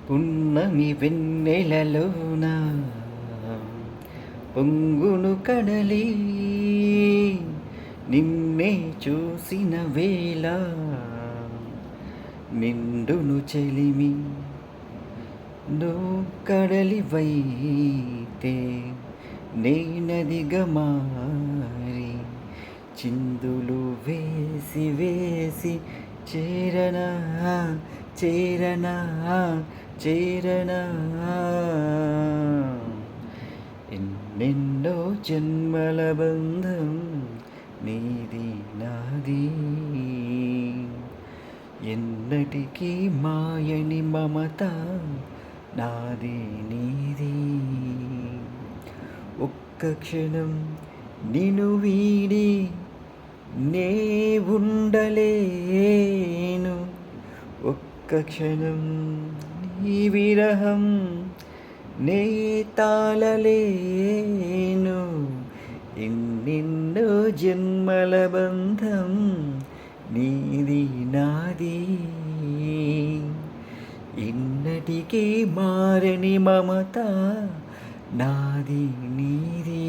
పున్నమి వెన్నెలలోన పొంగును కడలి నిన్నే చూసిన వేళ నిండును చెలిమి నువ్వు కడలివైతే నేనదిగా మారి చిందులు వేసి వేసి చేరనా చేరనా చేరనా ఎన్నెన్నో జన్మల బంధం నీది నాది ఎన్నటికీ మాయని మమత నాది నీది ఒక్క క్షణం నిన్ను వీడి నే ఉండలేను ఒక్క క్షణం నీ విరహం నే తాళలేను ఎన్నెన్నో జన్మల బంధం నీది నాది ఎన్నటికీ మారని మమత నాది నీది